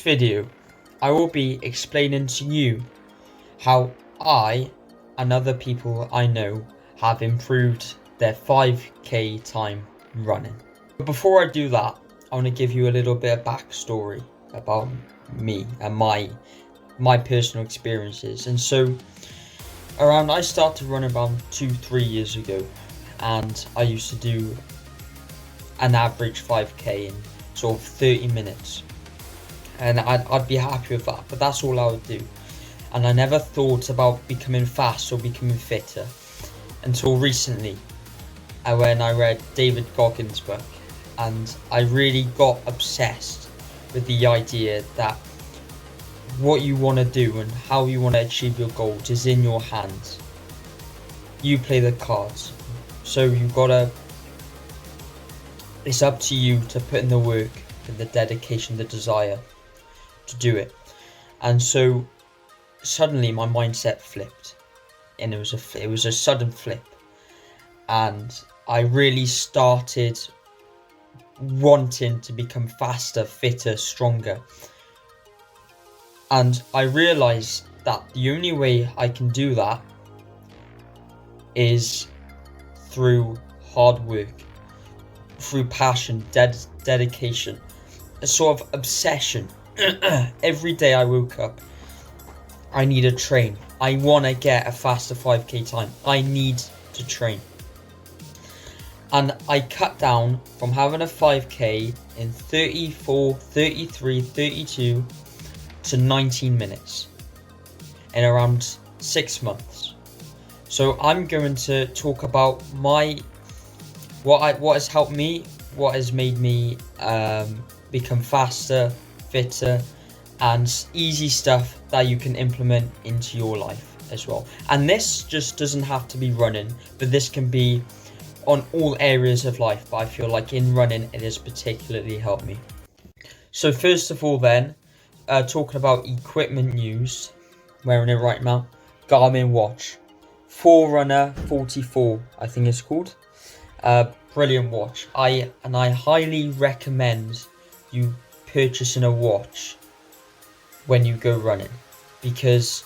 video, I will be explaining to you how I and other people I know have improved their 5k time running. But before I do that, I want to give you a little bit of backstory about me and my personal experiences. And so I started running around 2-3 years ago, and I used to do an average 5k in sort of 30 minutes, and I'd be happy with that, but that's all I would do. And I never thought about becoming fast or becoming fitter until recently, when I read David Goggins' book, and I really got obsessed with the idea that what you want to do and how you want to achieve your goals is in your hands. You play the cards, so it's up to you to put in the work and the dedication, the desire to do it. And so suddenly my mindset flipped, and it was a sudden flip, and I really started wanting to become faster, fitter, stronger. And I realized that the only way I can do that is through hard work, through passion, dedication, a sort of obsession. Every day I woke up, I need to train. I want to get a faster 5k time. I need to train. And I cut down from having a 5k in 34, 33, 32 to 19 minutes in around 6 months. So I'm going to talk about what has helped me, what has made me become faster, fitter, and easy stuff that you can implement into your life as well. And this just doesn't have to be running, but this can be on all areas of life, but I feel like in running it has particularly helped me. So first of all then, talking about equipment news, wearing it right now, Garmin watch, Forerunner 44 I think it's called. Brilliant watch. I highly recommend you purchasing a watch when you go running, because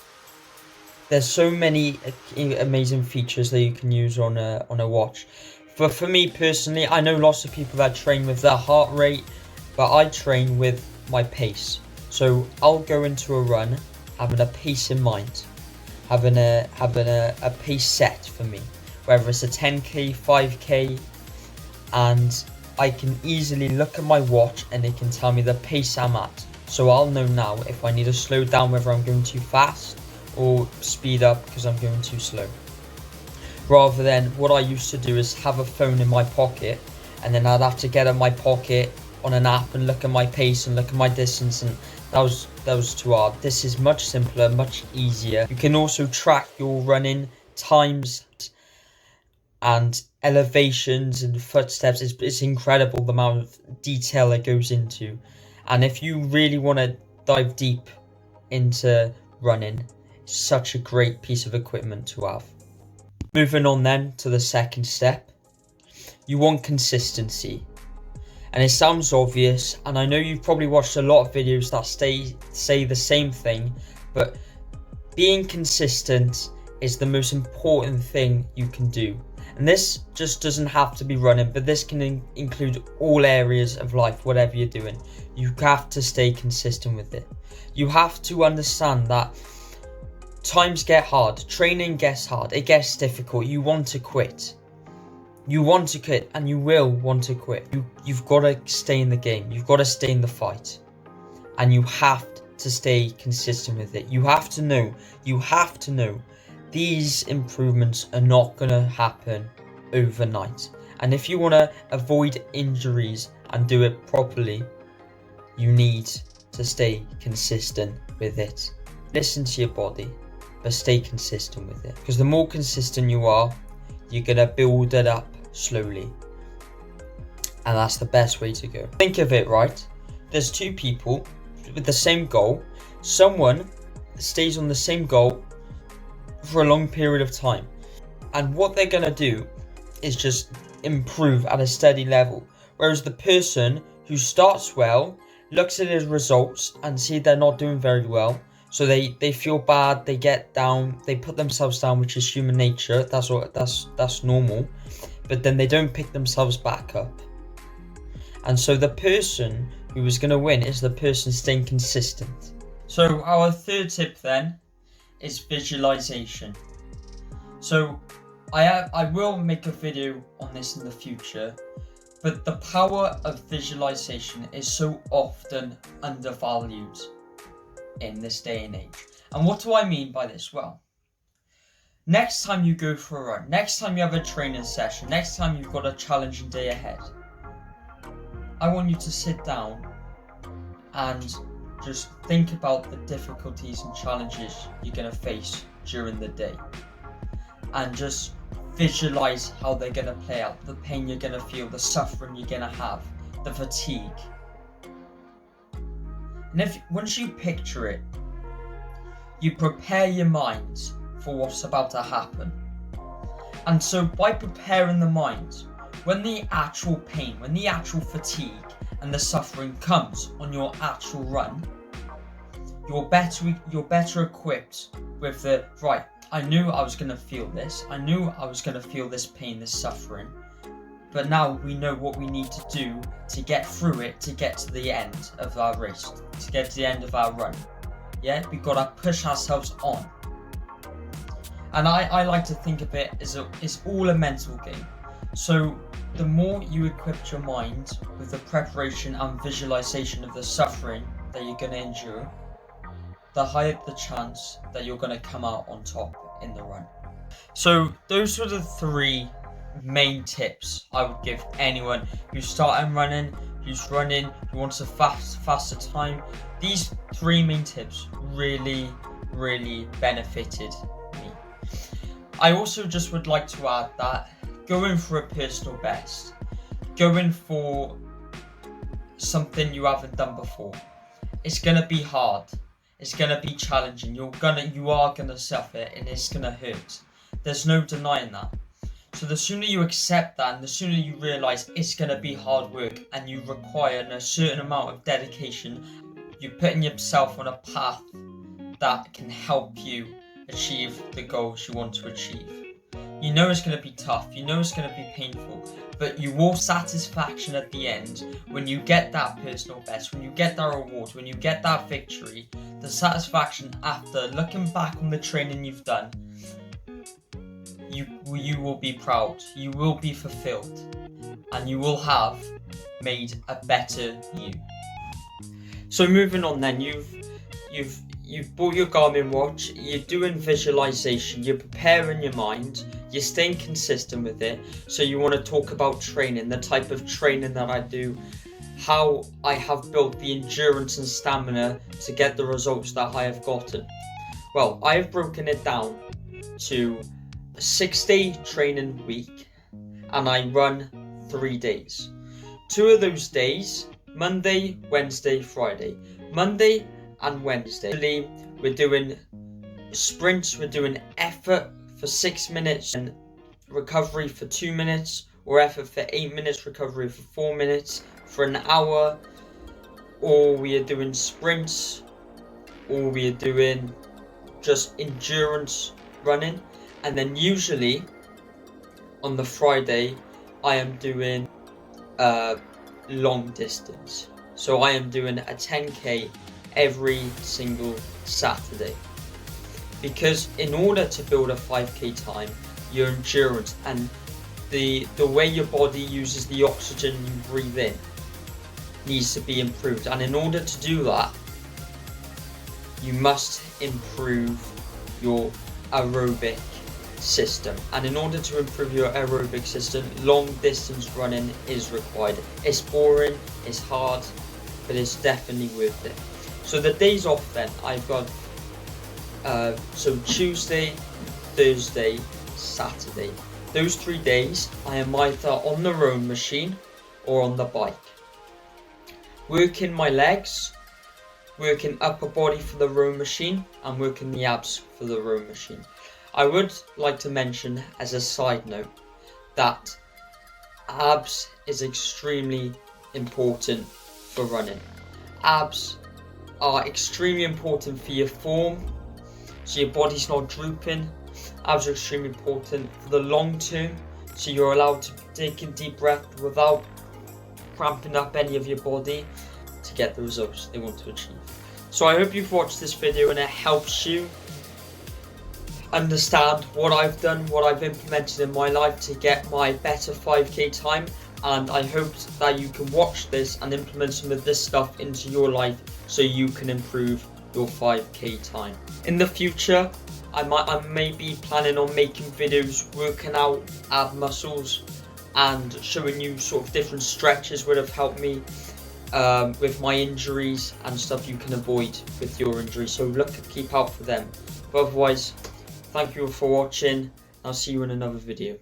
there's so many amazing features that you can use on a watch. But for me personally, I know lots of people that train with their heart rate, but I train with my pace. So I'll go into a run having a pace in mind, having a pace set for me, whether it's a 10k, 5k, and I can easily look at my watch and it can tell me the pace I'm at. So I'll know now if I need to slow down, whether I'm going too fast or speed up because I'm going too slow. Rather than what I used to do is have a phone in my pocket, and then I'd have to get in my pocket on an app and look at my pace and look at my distance, and that was too hard. This is much simpler, much easier. You can also track your running times and elevations and footsteps. It's incredible the amount of detail it goes into. And if you really want to dive deep into running, it's such a great piece of equipment to have. Moving on then to the second step, you want consistency. And it sounds obvious, and I know you've probably watched a lot of videos that say the same thing, but being consistent is the most important thing you can do. And this just doesn't have to be running, but this can include all areas of life, whatever you're doing. You have to stay consistent with it. You have to understand that times get hard, training gets hard, it gets difficult, you want to quit. You want to quit, and you will want to quit. You've got to stay in the game, you've got to stay in the fight. And you have to stay consistent with it. You have to know these improvements are not going to happen overnight. And if you want to avoid injuries and do it properly, you need to stay consistent with it. Listen to your body, but stay consistent with it. Because the more consistent you are, you're going to build it up slowly. And that's the best way to go. Think of it, right? There's two people with the same goal. Someone stays on the same goal for a long period of time, and what they're going to do is just improve at a steady level, whereas the person who starts well looks at his results and see they're not doing very well. So they feel bad, they get down, they put themselves down, which is human nature. That's normal. But then they don't pick themselves back up. And so the person who is going to win is the person staying consistent. So our third tip then is visualization. So I will make a video on this in the future, but the power of visualization is so often undervalued in this day and age. And what do I mean by this? Well, next time you go for a run, next time you have a training session, next time you've got a challenging day ahead, I want you to sit down and just think about the difficulties and challenges you're going to face during the day. And just visualize how they're going to play out, the pain you're going to feel, the suffering you're going to have, the fatigue. And once you picture it, you prepare your mind for what's about to happen. And so by preparing the mind, when the actual pain, when the actual fatigue and the suffering comes on your actual run, you're better equipped with the, right, I knew I was going to feel this, I knew I was going to feel this pain, this suffering, but now we know what we need to do to get through it, to get to the end of our race, to get to the end of our run. Yeah, we've got to push ourselves on. And I like to think of it as it's all a mental game. So the more you equip your mind with the preparation and visualization of the suffering that you're going to endure, the higher the chance that you're going to come out on top in the run. So those are the 3 main tips I would give anyone who's starting running, who's running, who wants a faster time. These 3 main tips really benefited me. I also just would like to add that going for a personal best, going for something you haven't done before, it's going to be hard. It's going to be challenging. You are going to suffer and it's going to hurt. There's no denying that. So the sooner you accept that and the sooner you realize it's going to be hard work and you require a certain amount of dedication, you're putting yourself on a path that can help you achieve the goals you want to achieve. You know it's going to be tough, you know it's going to be painful, but you will satisfaction at the end when you get that personal best, when you get that reward, when you get that victory. The satisfaction after looking back on the training you've done, you will be proud, you will be fulfilled, and you will have made a better you. So moving on then, you've bought your Garmin watch, you're doing visualization, you're preparing your mind, you're staying consistent with it. So you want to talk about training, the type of training that I do, how I have built the endurance and stamina to get the results that I have gotten. Well, I have broken it down to a 6-day training week, and I run 3 days. 2 of those days, Monday, Wednesday, Friday. Monday and Wednesday, we're doing sprints, we're doing effort for 6 minutes and recovery for 2 minutes, or effort for 8 minutes, recovery for 4 minutes, for an hour, or we are doing sprints, or we are doing just endurance running. And then usually on the Friday I am doing long distance. So I am doing a 10k every single Saturday, because in order to build a 5k time, your endurance and the way your body uses the oxygen you breathe in needs to be improved. And in order to do that, you must improve your aerobic system. And in order to improve your aerobic system, long distance running is required. It's boring, it's hard, but it's definitely worth it. So the days off then, I've got so Tuesday, Thursday, Saturday. Those 3 days I am either on the rowing machine or on the bike, working my legs, working upper body for the rowing machine, and working the abs for the rowing machine. I would like to mention as a side note that abs is extremely important for running. Abs are extremely important for your form, so your body's not drooping. Abs are extremely important for the long term, so you're allowed to take a deep breath without cramping up any of your body to get the results they want to achieve. So I hope you've watched this video and it helps you understand what I've done, what I've implemented in my life to get my better 5k time, and I hope that you can watch this and implement some of this stuff into your life so you can improve your 5k time. In the future, I may be planning on making videos working out ab muscles and showing you sort of different stretches would have helped me with my injuries and stuff you can avoid with your injuries, so keep out for them. But otherwise, thank you all for watching. I'll see you in another video.